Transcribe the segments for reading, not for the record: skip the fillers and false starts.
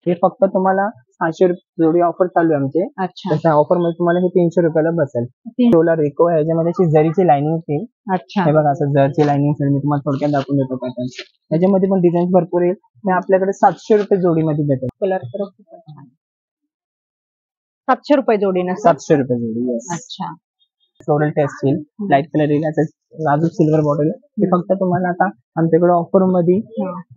हे फक्त तुम्हाला 600 जोडी ऑफर चालू आहे आमचे. अच्छा त्याच्या ऑफर मध्ये तुम्हाला हे 300 रुपयाला बसेल. डोला रिको आहे, याच्यामध्ये अशी जरीची लाइनिंग येईल. अच्छा हे बघा असं जरची लाइनिंग मी तुम्हाला थोडक्यात दाखवून देतो पॅटर्न. याच्यामध्ये पण डिझाईन भरपूर येईल. हे आपल्याकडे 700 रुपये जोडीमध्ये भेटेल. कलर तर खूपच छान. 700 रुपये जोडी ना? 700 रुपये जोडी. येस. अच्छा फ्लोरल टेस्ट येईल, लाईट कलर येईल, नाजूक सिल्वर बॉटल. हे फक्त तुम्हाला आता आमच्याकडे ऑफर मध्ये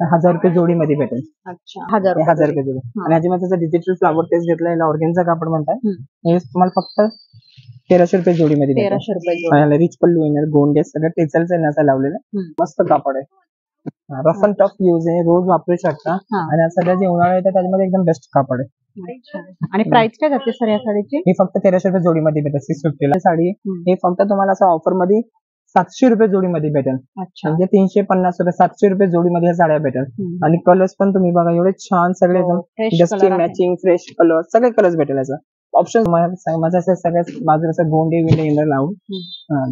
1000 रुपये जोडीमध्ये भेटेल. अच्छा 1000 रुपये जोडी. आणि ह्याच्यामध्ये डिजिटल फ्लावर टेस्ट घेतला, याला ऑर्गेनचा कापड म्हणतात. हे तुम्हाला फक्त 1300 रुपये जोडीमध्ये 1300 रुपये. रिच पल्लू येणार, गोंडे सगळं टेचलचं आहे असं लावलेलं. मस्त कापड आहे, रफ अँड टफ यूज आहे, रोज वापरू शकता. आणि सगळ्या जे उन्हाळा येतात त्याच्यामध्ये एकदम बेस्ट कापड आहे. आणि प्राइस काय जाते सर या साडीची? हे फक्त 1300 रुपये जोडीमध्ये भेटेल. 650 ला साडी. हे फक्त तुम्हाला असं ऑफर मध्ये 700 रुपये जोडीमध्ये भेटेल. म्हणजे 350 रुपये, 700 रुपये जोडीमध्ये ह्या साड्या भेटेल. आणि कलर्स पण तुम्ही बघा एवढे छान सगळे डस्टी मॅचिंग फ्रेश कलर, सगळे कलर्स भेटेल. याचा ऑप्शन माझ्या सगळ्या बाजूला असं गोंडे विंडे येणार लावून.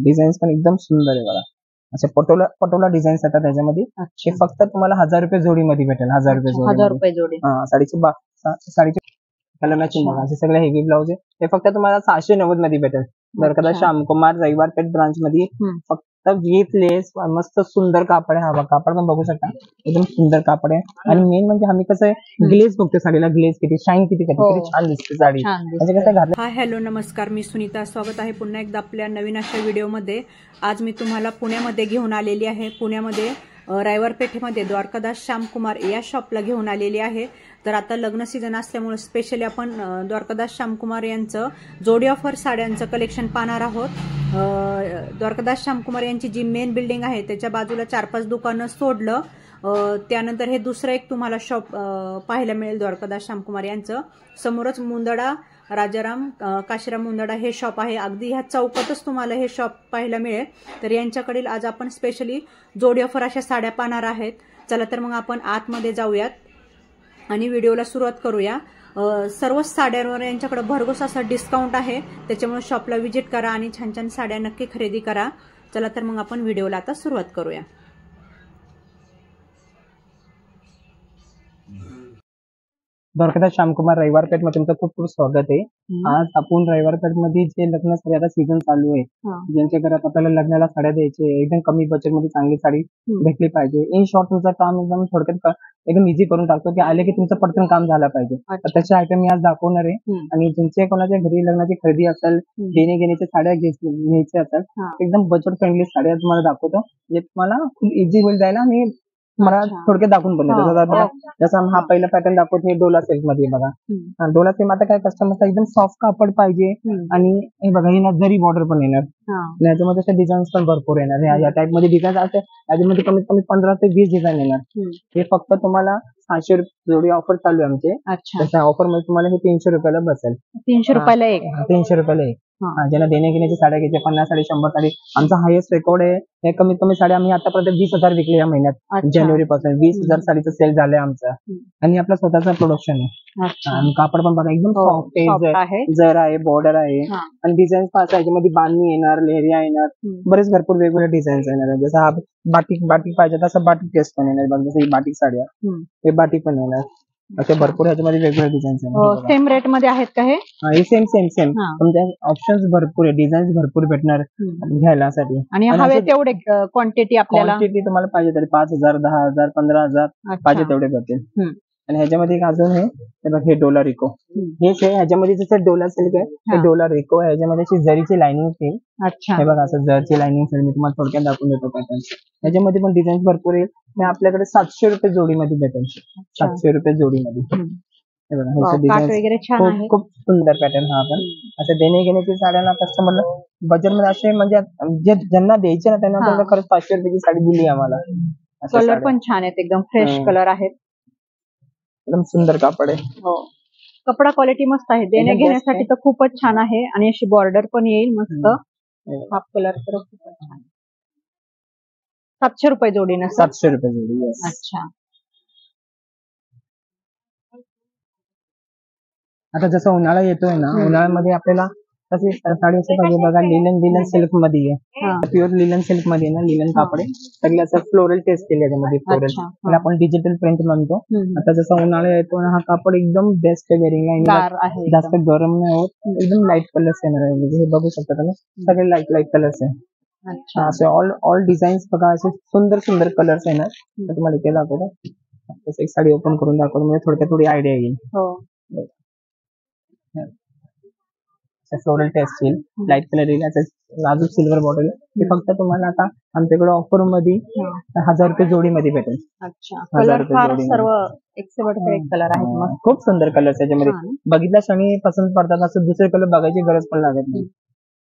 डिझाईन्स पण एकदम सुंदर आहे बघा. असे पटोला डिझाईन्स येतात त्याच्यामध्ये. हे फक्त तुम्हाला 1000 रुपये जोडीमध्ये भेटेल. 1000 रुपये जोडी. साडीची कलर मॅचिंग बघा, असे सगळे हेवी ब्लाउज आहे. हे फक्त तुम्हाला 690 मध्ये भेटेल. द्वारकादास श्यामकुमार रविवार पेठ ब्रांच मध्ये. फक्त विथ लेस, मस्त सुंदर कापड आहे. हा कापड पण बघू शकता, एकदम सुंदर कापड आहे. आणि मेन म्हणजे आम्ही कसं आहे, ग्लेज बघतो साडीला, ग्लेज किती शाईन किती छान दिसते साडी. म्हणजे कसं घातलं. हाय हॅलो नमस्कार, मी सुनीता. स्वागत आहे पुन्हा एकदा आपल्या नवीन अशा व्हिडिओमध्ये. आज मी तुम्हाला पुण्यामध्ये घेऊन आलेली आहे. पुण्यामध्ये रायवार पेठेमध्ये द्वारकादास श्यामकुमार या शॉपला घेऊन आलेली आहे. तर आता लग्न सीझन असल्यामुळे स्पेशली आपण द्वारकादास श्यामकुमार यांचं जोडी ऑफर साड्यांचं कलेक्शन पाहणार आहोत. द्वारकादास श्यामकुमार यांची जी मेन बिल्डिंग आहे त्याच्या बाजूला 4-5 दुकानं सोडलं त्यानंतर हे दुसरं एक तुम्हाला शॉप पाहायला मिळेल. द्वारकादास श्यामकुमार यांचं समोरच मुंदडा राजाराम काशीराम मुंदडा हे शॉप आहे. अगदी ह्या चौकातच तुम्हाला हे शॉप पाहायला मिळेल. तर यांच्याकडील आज आपण स्पेशली जोडी ऑफर अशा साड्या पाहणार आहेत. चला तर मग आपण आतमध्ये जाऊयात आणि व्हिडिओला सुरुवात करूया. सर्व साड्यांवर यांच्याकडे भरघोस असा डिस्काउंट आहे, त्याच्यामुळे शॉपला व्हिजिट करा आणि छान छान साड्या नक्की खरेदी करा. चला तर मग आपण व्हिडिओला आता सुरुवात करूया. द्वारकादास श्यामकुमार रविवार पेठ मध्ये तुमचं खूप खूप स्वागत आहे. आज आपण रविवार पेठ मध्ये जे लग्न साडी आता सीझन चालू आहे, ज्यांच्या घरात आपल्याला लग्नाला साड्या द्यायचे, एकदम कमी बजेट मध्ये चांगली साडी भेटली पाहिजे. इन शॉर्ट तुमचं काम एकदम थोडक्यात एकदम इझी करून टाकतो की आले की तुमचं पटकन काम झालं पाहिजे. तर त्याचे आयटम मी आज दाखवणार आहे. आणि ज्यांच्या कोणाच्या घरी लग्नाची खरेदी असेल, देणे घेण्याच्या साड्या घ्यायच्या असेल, एकदम बजेट फ्रेंडली साड्या तुम्हाला दाखवतो, जे तुम्हाला खूप इझी होईल जायला. आणि मला थोडक्यात दाखवून पण देतो. जसं हा पहिला पॅटर्न दाखवतो, हे डोला सिल्क मध्ये बघा. डोला सिल्क आता काय कस्टमरचा एकदम सॉफ्ट कापड पाहिजे. आणि हे बघा, ही जरी बॉर्डर पण येणार. याच्यामध्ये अशा डिझाईन्स पण भरपूर येणार. या टाइप मध्ये डिझाईन असते, याच्यामध्ये कमीत कमी 15 ते 20 डिझाईन येणार. हे फक्त तुम्हाला 600 जोडी ऑफर चालू आहे आमचे. त्याच्या ऑफर मध्ये तुम्हाला हे 300 रुपयाला बसेल. 300 रुपयाला एक. 300 रुपयाला एक. ज्यांना देणे घेण्याची साड्या घ्यायची, 50 साडी 100 साडी. आमचा हायेस्ट रेकॉर्ड आहे. हे कमीत कमी साड्या आम्ही आतापर्यंत 20,000 विकले या महिन्यात. जानेवारी पासून 20,000 साडीचं सेल झालंय आमचं. आणि आपला स्वतःचा प्रोडक्शन आहे. आणि कापड पण बघा एकदम सॉफ्ट आहे, जर आहे, बॉर्डर आहे. आणि डिझाईन पास आहे, याच्यामध्ये बांधणी येणार, लेहरिया येणार, बरेच भरपूर वेगवेगळे डिझाईन्स येणार. जसं हा बाटिक पाहिजे तसं बाटिक टेस्ट पण येणार. बघा जसं ही बाटिक साडी आहे, हे बाटिक पण येणार. असे भरपूर ह्याच्यामध्ये वेगवेगळे डिझाईन्स आहेत. सेम रेट मध्ये आहेत का हे? सेम. तुमच्या ऑप्शन्स भरपूर आहे, डिझाईन्स भरपूर भेटणार घ्यायसाठी. आणि हवे तेवढे क्वांटिटी आपल्याला तुम्हाला पाहिजे तरी 5,000, 10,000, 15,000 पाहिजे तेवढे भेटेल. आणि ह्याच्यामध्ये एक अजून आहे, हे डोला रिको. हेच आहे, ह्याच्यामध्ये जसं डोला सिल्क आहे, हे डोला रिको आहे. ह्याच्यामध्ये अशी जरीची लाइनिंग येईल. हे बघा असं जरची लाइनिंग मी तुम्हाला थोडक्यात दाखवून देतो पॅटर्न. ह्याच्यामध्ये पण डिझाईन भरपूर येईल. हे आपल्याकडे 700 रुपये जोडीमध्ये भेटेल. 700 रुपये जोडीमध्ये. हे बघा, डिझाईन खूप सुंदर पॅटर्न. हा पण असं देणे घेण्याची साड्यांना कस्टमरला बजेट मध्ये असे, म्हणजे ज्यांना द्यायचे ना त्यांना खरंच 500 रुपयाची साडी दिली आम्हाला. कलर पण छान आहेत, एकदम फ्रेश कलर आहेत, एकदम सुंदर कापड आहे. हो, कपडा क्वालिटी मस्त आहे. देणे घेण्यासाठी तर खूपच छान आहे. आणि अशी बॉर्डर पण येईल मस्त. हाफ कलर तर खूपच छान. 700 रुपये जोडी ना? 700 रुपये जोडी. अच्छा. आता जसं उन्हाळा येतोय ना, उन्हाळ्यामध्ये आपल्याला तसे साडी असे पाहिजे बघा, लिलन सिल्क मध्ये आहे, हा. प्युअर लिलन सिल्क मध्ये ना, लिलन कापड आहे. सगळे असं फ्लोरल टेस्ट केली याच्यामध्ये, फ्लोरल. अच्छा. त्याला आपण डिजिटल प्रिंट म्हणतो. आता जसं उन्हाळा येतो ना, हा कापड एकदम बेस्ट आहे वेअरिंगला. गार आहे जास्त गरम नाही होत, एकदम लाईट कलर्स येणार आहे. म्हणजे हे बघू शकता तुम्ही, सगळे लाईट कलर्स आहे. अच्छा. असे ऑल डिझाईन्स बघा, असे सुंदर कलर्स येणार. तर तुम्हाला इथे दाखवतो. तसं एक साडी ओपन करून दाखवतो, म्हणजे थोडक्यात थोडी आयडिया येईल. हो. फ्लोरल टेस्ट येईल, लाईट कलर येईल, नाजूक सिल्वर बॉटल. हे फक्त तुम्हाला आता आमच्याकडे ऑफर मध्ये 1000 रुपये जोडीमध्ये भेटेल. अच्छा. 1000 कलर रुपये फार जोडीमध्ये. सर्व एक से बढ़कर एक कलर आहेत मस्त. खूप सुंदर कलर्स त्याच्यामध्ये. छान. बघितल्या क्षणी पसंत पडतात, असं दुसरे कलर बघायची गरज पण लागत नाही.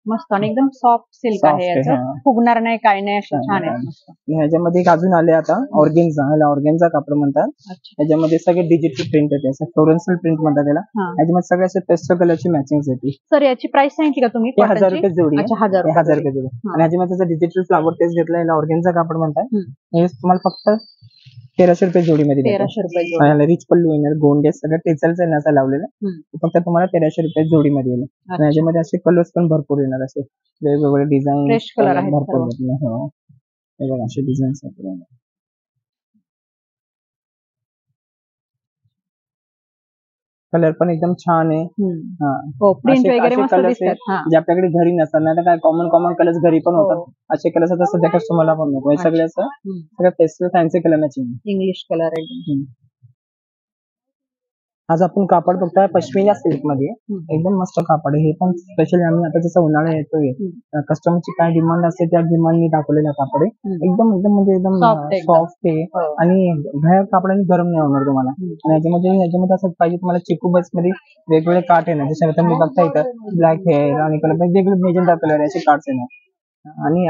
मस्त आणि एकदम सॉफ्ट सिल्क Soft आहे आहे, याचं. हा. फुगणार नाही काय नाही, असे छान आहे. आणि ह्याच्यामध्ये एक अजून आले आता ऑर्गेन्झा, ह्याला ऑर्गेन्झा कापड म्हणतात. अच्छा. ह्याच्यामध्ये सगळे डिजिटल प्रिंट येते, असं फ्लोरेन्सल प्रिंट म्हणतात त्याला. हा. ह्याच्यामध्ये सगळे असे पेस्टल कलरची मॅचिंग येते. सर याची प्राइस सांगितली का तुम्ही? ते 1000 रुपये जोडी आहे. अच्छा, 1000 हे 1000 रुपये जोडी. आणि ह्याच्यामध्ये त्याचं डिजिटल फ्लावर टेस्ट घेतला, याला ऑर्गेन्झा कापड म्हणतात. हे तुम्हाला फक्त 1300 रुपये जोडीमध्ये भेटेल. 1300 रुपये जोडी. ह्याला रिच पल्लू येणार, गोंडे सगळं टेचलचं आहे ना असं लावलेलं. फक्त तुम्हाला 1300 रुपये जोडीमध्ये येईल. आणि ह्याच्यामध्ये असे कलर्स पण भरपूर येणार, असे वेगवेगळे डिझाईन फ्रेश कलर आहेत भरपूर सर्व. येतील. हो, हे बघा असे डिझाईन्स आहेत. कलर पण एकदम छान आहे. हा. हो, प्रिंट असे- वगैरे असे मस्त colours दिसतात. आहे, हा. जे आपल्याकडे घरी नसतात ना, तर काय कॉमन कलर्स घरी पण होतात. असे कलर्स आता सध्या कस्टमरला पण नको. हे सगळे असं सगळं pastel fancy colour matching. English colour एकदम. आज आपण कापड बघतोय पश्मिना सिल्क मध्ये. एकदम मस्त कापड आहे. हे पण स्पेशली आम्ही आता जसं उन्हाळा येतोय, कस्टमरची काय डिमांड असते त्या डिमांडनी दाखवलेलं कापड आहे. एकदम म्हणजे एकदम Soft एकदम. सॉफ्ट आहे आणि बाहेर कापडाने गरम नाही होणार तुम्हाला. आणि ह्याच्यामध्ये असं पाहिजे तुम्हाला चिकू बस मध्ये वेगवेगळे काट येणार, जसे तुम्ही बघता इथं ब्लॅक हेअर आणि कलर वेगवेगळे मेजेंडा कलर असे कार्ड्स येणार. आणि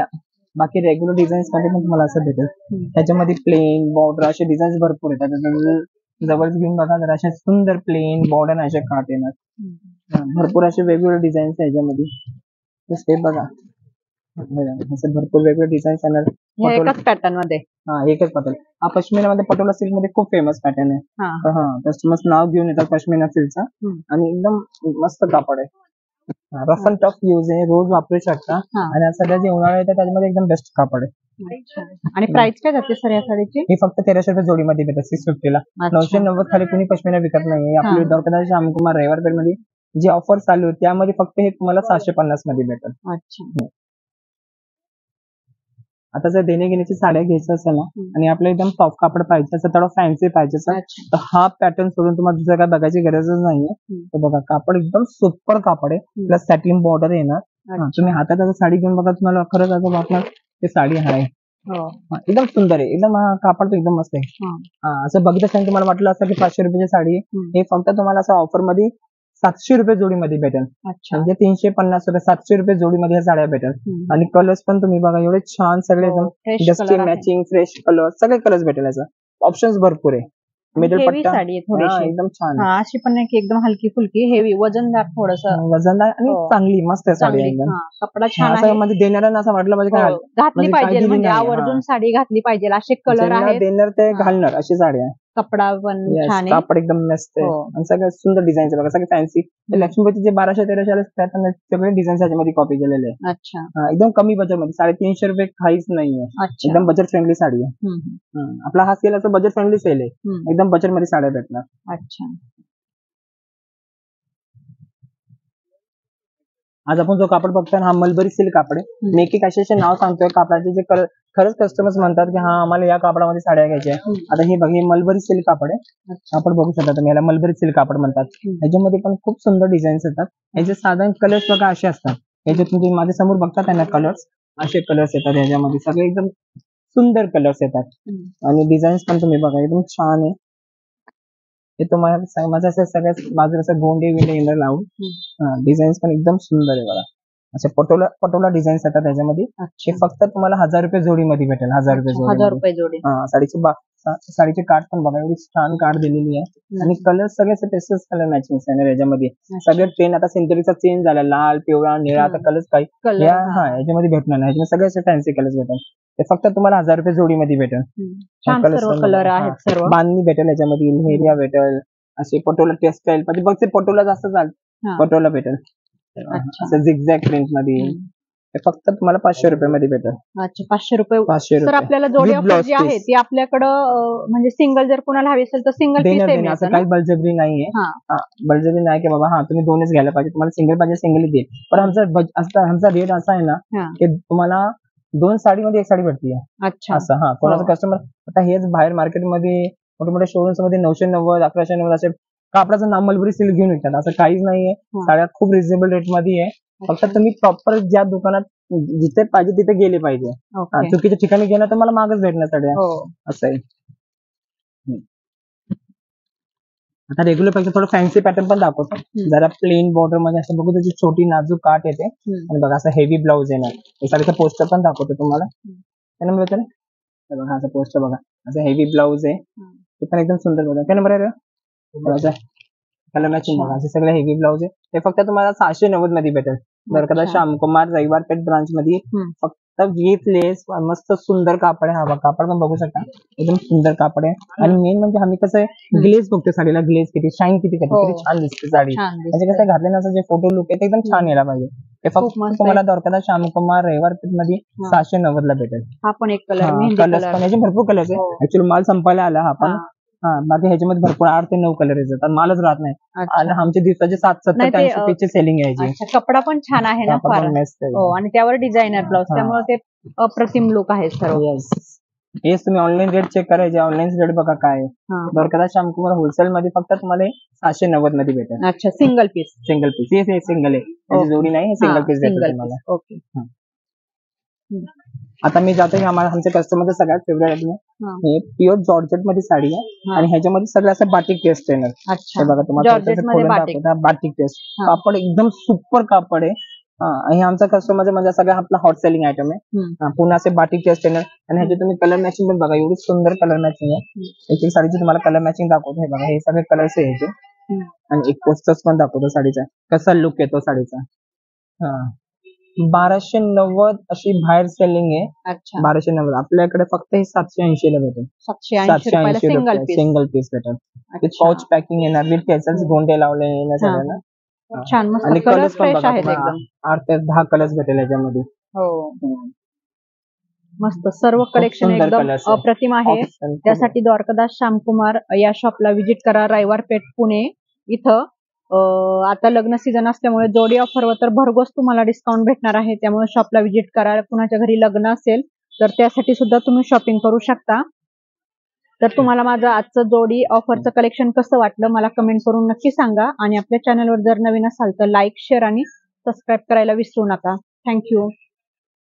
बाकी रेग्युलर डिझाईन्स मध्ये पण तुम्हाला असं भेटेल. त्याच्यामध्ये प्लेन बॉर्डर असे डिझाईन्स भरपूर आहेत. त्याच्यामध्ये जवळ घेऊन बघा जर असे सुंदर प्लेन बॉर्डर असे काट येणार. भरपूर असे वेगवेगळे डिझाईन्स आहे याच्यामध्ये. हे बघा, असे भरपूर वेगवेगळे डिझाईन्स येणार. हे एकाच पॅटर्न मध्ये. हा, एकच पॅटर्न. हा पश्मिना मध्ये पटोला सिल्क मध्ये खूप फेमस पॅटर्न आहे. हा. हा, कस्टमर्स नाव घेऊन येतात पश्मिना सिल्कचा. आणि एकदम मस्त कापड आहे. रफ अँड टफ यूज आहे, रोज वापरू शकता. आणि सध्या जे उन्हाळा येतात त्याच्यामध्ये एकदम बेस्ट कापड आहे. आणि प्राइस काय जाते सर या साडीची? हे फक्त 1300 रुपये जोडीमध्ये भेटत 650 ला. 990 खाली कुणी पश्मिना विकत नाही. आपली द्वारकादास श्यामकुमार रविवार पेठ मध्ये जी ऑफर चालू आहे त्यामध्ये फक्त हे तुम्हाला 750 मध्ये भेटल. अच्छा. आता जर देण्याघेण्याची साड्या घ्यायचं असेल ना आणि आपल्याला एकदम सॉफ्ट कापड पाहिजे असेल, थोडं फॅन्सी पाहिजे असेल, तर हा पॅटर्न सोडून तुम्हाला दुसरं काय बघायची गरजच नाहीये. तर बघा कापड एकदम सुपर कापड आहे, प्लस सॅटिन बॉर्डर येणार. तुम्ही हातात आता साडी घेऊन बघा, तुम्हाला खरंच असं वाटणार ते साडी आहे. एकदम सुंदर आहे, एकदम कापड एकदम मस्त आहे. असं बघितलं तुम्हाला वाटलं असं की 500 रुपयाची साडी आहे, हे फक्त तुम्हाला असं ऑफर मध्ये 700 रुपये जोडीमध्ये भेटेल. म्हणजे 350 रुपये 700 रुपये जोडीमध्ये ह्या साड्या भेटेल. आणि कलर्स पण तुम्ही बघा एवढे छान सगळे डस्टी मॅचिंग फ्रेश कलर सगळे कलर्स भेटेल. याचा ऑप्शन्स भरपूर आहे. मिडल पट्टा साडी आहे थोडीशी एकदम छान, अशी पण नाही की एकदम हलकी फुलकी, हेवी वजनदार, थोडस वजनदार आणि चांगली मस्त साडी आहे एकदम. कपडा छान असं म्हणजे देणाऱ्यांना असं वाटलं पाहिजे काय घातली पाहिजे, म्हणजे आवर्जून साडी घातली पाहिजे असे कलर आहेत. देणार ते घालणार अशी साडी आहे. कपडा पण छान आहे, कापड एकदम मस्त आहे आणि सगळं सुंदर डिझाईन बघा, सगळे फॅन्सी. लक्ष्मीपती जे 1200-1300 आले सगळे डिझाईन याच्यामध्ये कॉपी केलेले आहे. अच्छा. एकदम कमी बजेट मध्ये 350 रुपये काहीच नाहीये. एकदम बजेट फ्रेंडली साडी आहे. आपला हा सेल असं बजेट फ्रेंडली सेल आहे, एकदम बजेट मध्ये साड्या भेटणार. अच्छा. आज आपण जो कापड बघतोय हा मलबरी सिल्क कापड आहे. मी एक असे नाव सांगतोय कापडाचे जे खरंच कस्टमर्स म्हणतात की हा आम्हाला या कापडामध्ये साड्या घ्यायच्या. आता हे बघ, हे मलबरी सिल्क कापड आहे. आपण बघू शकता तुम्ही, याला मलबरी सिल्क कापड म्हणतात. याच्यामध्ये पण खूप सुंदर डिझाईन्स येतात. याचे साधारण कलर्स बघा असे असतात. याच्यात तुम्ही माझ्या समोर बघता त्यांना कलर्स असे कलर्स येतात. याच्यामध्ये सगळे एकदम सुंदर कलर्स येतात आणि डिझाईन्स पण तुम्ही बघा एकदम छान आहे. हे तुम्हाला माझ्या सगळ्या बाजूला असं गोंडे विंडे येणार लावून डिझाईन्स पण एकदम सुंदर आहे बघा. असे पटोला डिझाईन्स येतात त्याच्यामध्ये. हे फक्त तुम्हाला 1000 रुपये जोडीमध्ये भेटेल. 1000 रुपये जोडी. साडीचे कार्ड पण बघा, एवढी छान कार्ड दिलेली आहे. आणि कलर सगळे पेस्टल कलर मॅचिंग आहे याच्यामध्ये. सगळे ट्रेंड आता सिंथेटिकचा चेंज झाला, लाल पिवळा निळा, आता कलर्स काही याच्यामध्ये भेटणार नाही. याच्यामध्ये सगळे असे फॅन्सी कलर्स भेटेल. ते फक्त तुम्हाला 1000 रुपये जोडीमध्ये भेटेल. कलर आहेत, बांधणी भेटेल याच्यामध्ये, हेरिया भेटेल, असे पटोला टेक्सटाईल म्हणजे बघ ते पटोला जास्त चालतं, पटोला भेटेल. अच्छा. असं झिगझॅग प्रिंट मध्ये येईल. हे फक्त तुम्हाला 500 रुपयामध्ये भेटेल. अच्छा, 500 रुपये. 500 तर रुपये आपल्याला जोडी With ऑफर blouse जी आहे piece. ती आपल्याकडं म्हणजे सिंगल जर कोणाला हवी असेल तर सिंगल पीस देणार मिळतं असं ना? काही बळजबरी नाहीये. हा. बळजबरी नाही की बाबा तुम्ही दोनच घ्यायला पाहिजे, तुम्हाला सिंगल पाहिजे सिंगल देईल. पण आमचा रेट असा आहे ना हा. की तुम्हाला 2 साडीमध्ये 1 साडी भेटते अच्छा. असं. कोणाचं कस्टमर आता हेच बाहेर मार्केटमध्ये मोठ्या मोठ्या शोरूम्स मध्ये 990 1190 असे कापडाचं नाव मलबरी सिल्क घेऊन येतात. असं काहीच नाहीये. साड्या खूप रिझनेबल रेट मध्ये आहे. फक्त तुम्ही प्रॉपर ज्या दुकानात जिथे पाहिजे तिथे गेले पाहिजे. चुकीच्या ठिकाणी गेलं तर मला मागच भेटणार साड्या असं आहे. आता रेग्युलर पेक्षा थोडं फॅन्सी पॅटर्न पण दाखवतो. जरा प्लेन बॉर्डर मध्ये असं बघू त्याची छोटी नाजूक काठ येते आणि बघा असं हेवी ब्लाऊज येणार. हे साडीचं पोस्टर पण दाखवतो तुम्हाला. काय नंबर येतं ना बघा असं पोस्टर बघा असं हेवी ब्लाऊज आहे. ते पण एकदम सुंदर बघा. काय नंबर आहे कलर मॅचिंग बघा असे सगळे हेवी ब्लाऊज आहे. हे फक्त तुम्हाला 690 मध्ये भेटेल. द्वारकादास श्यामकुमार रविवार पेठ ब्रांच मध्ये फक्त विथ लेस मस्त सुंदर कापड आहे. हा कापड पण बघू शकता एकदम सुंदर कापड आहे. आणि मेन म्हणजे आम्ही कसं आहे ग्लेज बघतो साडीला. ग्लेज किती शाईन किती करते किती छान दिसते साडी. म्हणजे कसं घातल्यानंतर जे फोटो लुक आहे ते एकदम छान यायला पाहिजे. ते फक्त तुम्हाला द्वारकादास श्यामकुमार रविवार पेठ मध्ये 690 ला भेटेल. हा पण एक कलर कलर्स पण याचे भरपूर कलर्स आहे. ऍक्च्युअली माल संपायला आला हा पण. बाकी ह्याच्यामध्ये भरपूर 8 ते 9 कलर येतात. मालच राहत नाही. आणि आमचे दिवसाचे 770 ते 80 पेजची सेलिंग यायची. कपडा पण छान आहे ना फार. आणि त्यावर डिझायनर ब्लाऊज त्यामुळे ते अप्रतिम लुक आहे सर्व. हेच तुम्ही ऑनलाईन रेट चेक करायचे. ऑनलाईन रेट बघा काय आहे. द्वारकादास श्यामकुमार होलसेल मध्ये फक्त तुम्हाला 790 मध्ये भेटेल. अच्छा, सिंगल पीस. सिंगल पीस हे सिंगल आहे. जोडी नाही सिंगल पीस भेटेल तुम्हाला. ओके. आता मी जातो आमच्या कस्टमरचं सगळ्यात फेवरेट आहे. हे प्युअर जॉर्जेट मध्ये साडी आहे आणि ह्याच्यामध्ये सगळं असं बाटिक टेस्ट येणार. हे बघा तुम्हाला बाटिक टेस्ट कापड एकदम सुपर कापड आहे. आणि आमचा कस्टमर म्हणजे सगळं आपला हॉट सेलिंग आयटम आहे. पुन्हा असे बाटिक टेस्ट येणार आणि ह्याचे तुम्ही कलर मॅचिंग पण बघा एवढी सुंदर कलर मॅचिंग आहे. एक एक साडीची तुम्हाला कलर मॅचिंग दाखवतो. हे बघा हे सगळे कलर्स आहे ह्याचे. आणि एक पोस्टर्स पण दाखवतो साडीचा कसा लुक येतो साडीचा. 1290 अशी बाहेर सेलिंग आहे. 1290 आपल्याकडे फक्त हे 780 ला भेटेल. 780 रुपये सिंगल पीस भेटेल. पाउच पॅकिंग येणार विथ टेसल्स गोंडे लावले येणार सगळ्यांना. छान मस्त आणि कलर्स फ्रेश आहेत एकदम. 8 ते 10 कलर्स भेटेल याच्यामध्ये. मस्त सर्व कलेक्शन एकदम अप्रतिम आहे. त्यासाठी द्वारकादास श्यामकुमार या शॉपला व्हिजिट करा. रविवार पेठ पुणे इथं. आता लग्न सीझन असल्यामुळे जोडी ऑफरवर तर भरघोस तुम्हाला डिस्काउंट भेटणार आहे. त्यामुळे शॉपला व्हिजिट करा. कुणाच्या घरी लग्न असेल तर त्यासाठी सुद्धा तुम्ही शॉपिंग करू शकता. तर तुम्हाला माझं आजचं जोडी ऑफरचं कलेक्शन कसं वाटलं मला कमेंट करून नक्की सांगा. आणि आपल्या चॅनलवर जर नवीन असाल तर लाईक शेअर आणि सबस्क्राईब करायला विसरू नका. थँक्यू.